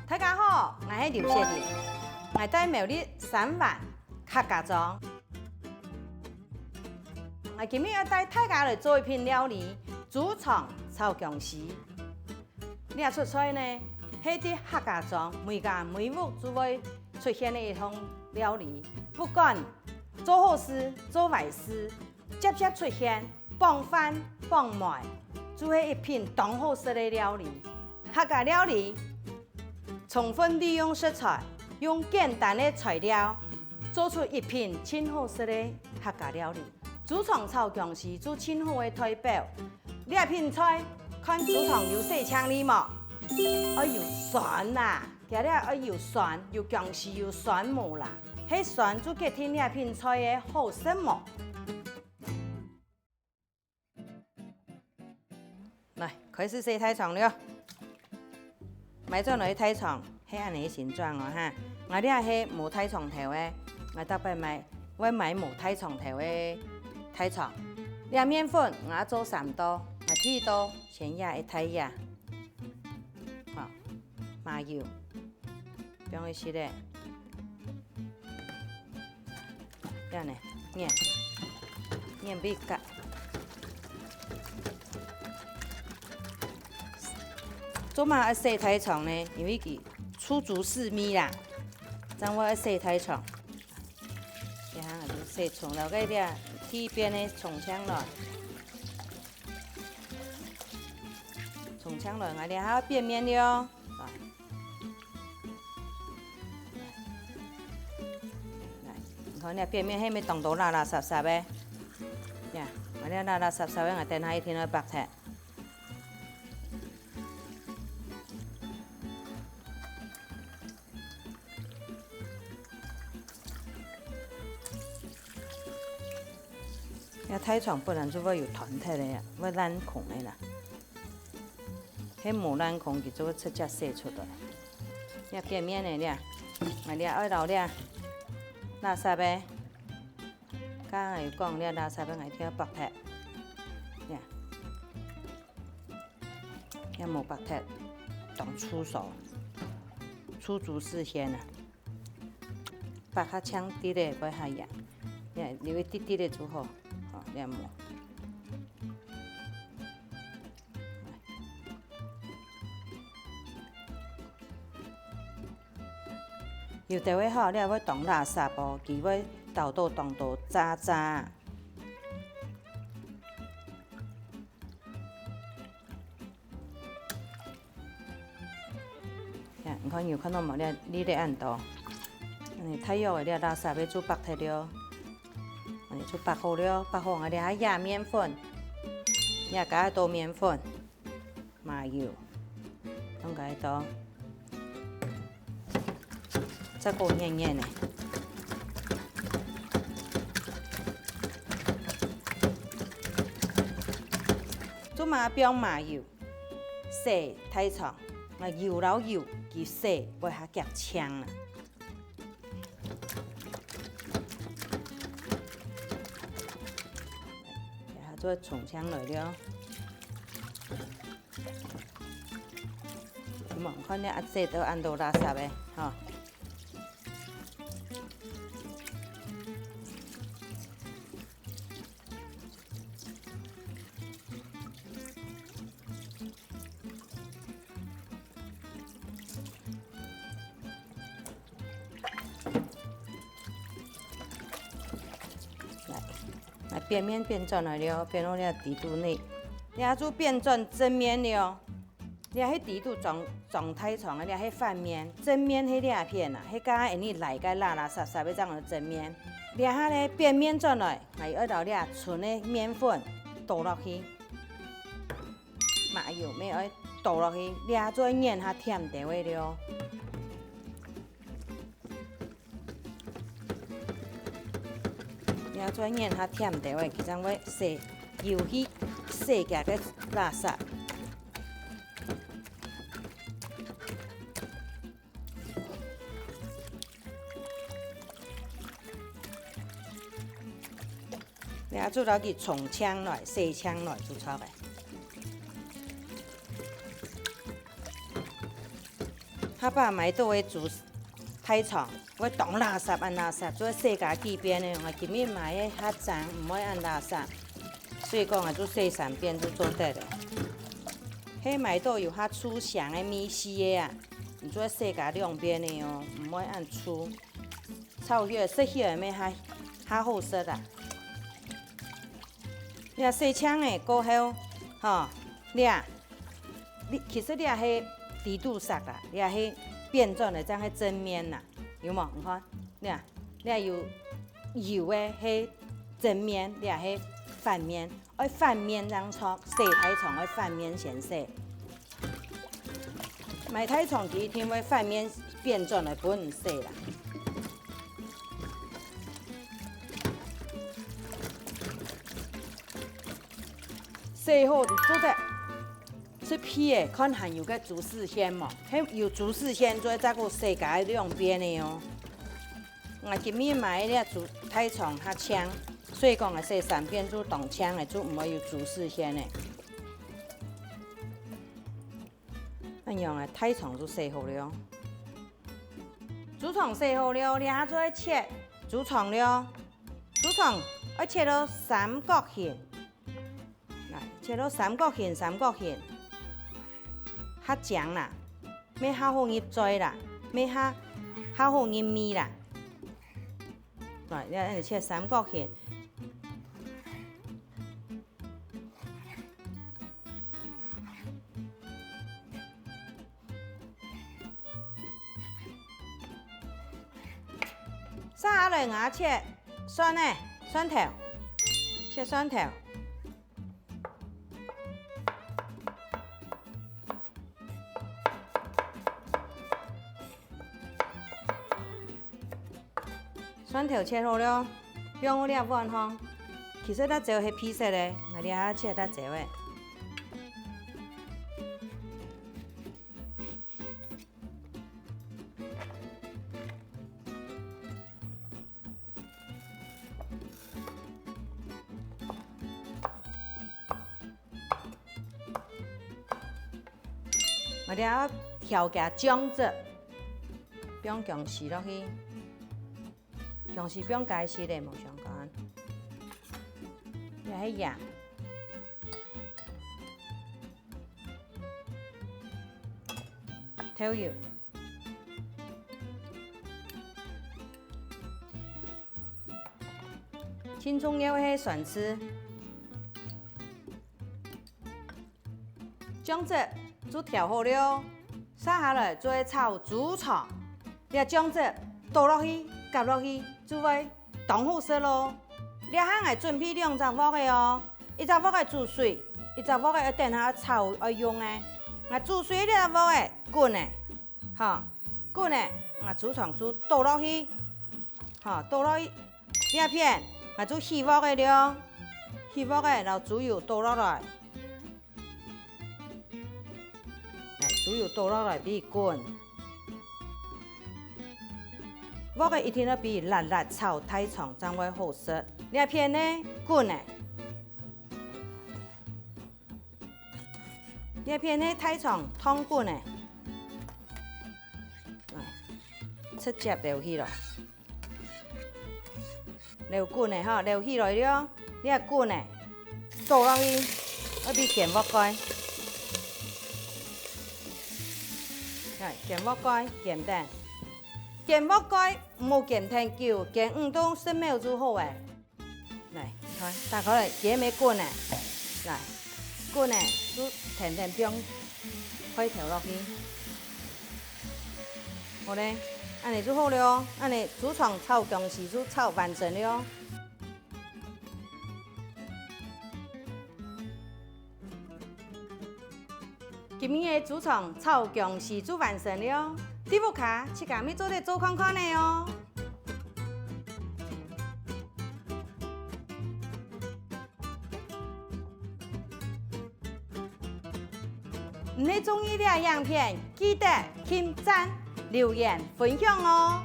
大家好，我是刘雪玲，我带苗栗3万客家庄。我今日要带大家来做一篇料理——猪肠炒姜丝。呢出菜呢，是伫客家庄每家每户都会出现的一种料理，不管做好事、做坏事，接出现帮饭帮忙，就是一品当好食的料理。客家料理充分利用食材，用简单的材料做出一品真好食的客家料理。猪肠炒姜丝做真好的代表。呢品菜看猪肠有细枪哩嘛，又酸啦，加了又酸，又姜丝又酸木啦，迄酸就决定呢品菜的好食么。来，开始洗太肠了。买做来太肠，係安尼形狀哦哈。我呢係無太長頭嘅，我特別買，我買無太長頭嘅太腸。呢麵粉我做3刀，我剃刀先壓一太壓，好，麻油，放去咧，這樣呢，麵俾夾。做嘛要洗太腸呢？因為佢出足4米啦，咁我要洗太腸。然後就洗葱了嗰啲鐵邊的葱槍來，葱槍來，我哋還要變面了。來，你看呢變面係咪當到拉拉雜雜嘅？呀，我哋拉拉雜雜嘅，我等下一天去白切。太腸本來就會有團體的呀，會爛孔的啦。迄無爛孔佢就會直接洗出來。呢變面的咧，我哋愛留咧垃圾的，剛剛有講咧垃圾的，我聽白鐵，呢，呢冇白鐵，當粗手，粗足是鮮啊，白較強啲的會較硬，呢因為啲啲的就好。這樣磨，有啲位好，你會當垃圾哦，佢會豆豆當到渣渣。你看有看到冇？你哋按到，你太陽嘅垃圾要做白鐵了。就白好了，白好我哋喺壓麵粉，壓加多麵粉，麻油，咁解多，這個黏黏的，做嘛標麻油，洗太長，我油老油，佢洗會下夾槍啦。做葱槍來了，咁啊，看你洗到按到垃圾嘅，嚇。變面變轉來了，變到了底肚內，你還做變轉正面了，你喺底肚裝太長啊，你喺反面，正面喺兩片啊，喺家你來個拉拉雜雜的這樣正面，你下咧變面轉來，我要到你純的麵粉倒落去，麻油咩要倒落去，你下再醃下甜地位了。要再醃下甜地位，其實會洗油去洗嘅個垃圾。你要做到佢從槍來、細槍來做炒嘅。他把买倒的煮太长，我当垃圾按垃圾，做洗家几遍的，我今日买的较脏，唔可以按垃圾，所以讲啊，做洗3遍就做得了。迄买倒有较粗香的米丝的啊，你做洗家2遍的哦，唔可以按粗，炒许色许会咩较好色啦。你啊洗枪的过后，吼，你其实你啊迄低度杀啦，你啊迄变转的，将迄蒸面啦，有无？你看，你啊有油的迄蒸面，你啊迄翻面，爱翻面当初洗太长，爱翻面先洗。买太长第一天会翻面变转的，不能洗啦。洗好就做得。这皮的看含有个竹丝鲜嘛，迄有竹丝鲜做再个洗家2遍的哦。我今日买了竹太长较呛，所以讲啊洗3遍做冻呛的，就唔会有竹丝鲜的。咁样啊，太长就洗好了。竹肠洗好了，你还再切竹肠了。竹肠要切到3角形，来切到3角形，3角形。较长啦，要较好入嘴啦，要较好入味啦。来，你安尼切3角形。剩下来我切蒜呢，蒜头，切蒜头。蒜头切好了，用了碗吼。其实咱做迄皮色咧，我哋还切咱做诶。我哋要调加姜汁，不用姜丝落去。姜丝不用加丝的，无相干。也系盐，调油，青葱要系蒜丝，姜汁煮调好了，撒下来做炒猪肠，你姜汁倒落去，夹落去。煮位冻好色咯，你还爱准备2只锅的哦，1只锅的煮水，1只锅的要等下炒要用的。我煮水2只锅的滚的，哈滚的，我煮肠煮倒落去，哈倒落去2片，我煮起锅的了，起锅的然后猪油倒落来，猪油倒落来俾伊滚。锅个一定要比辣辣炒太长，才会好食。2片呢，滚的，2片呢太长，汤滚的，直接流去咯，流滚的哈，流起来了，你啊滚的，倒落去，要比咸锅盖，来咸锅盖咸蛋。咸锅盖唔好咸太久，咸5到10秒就好诶。来，看，打开来，咸没滚诶，来，滚诶，就甜甜不用开调落去。好嘞，安尼就好了，安尼猪肠炒姜丝就炒完成了。今日的猪肠炒姜丝就完成了。第5卡，请家咪做啲做看看的哦。你中意呢影片，记得点赞、留言、分享哦。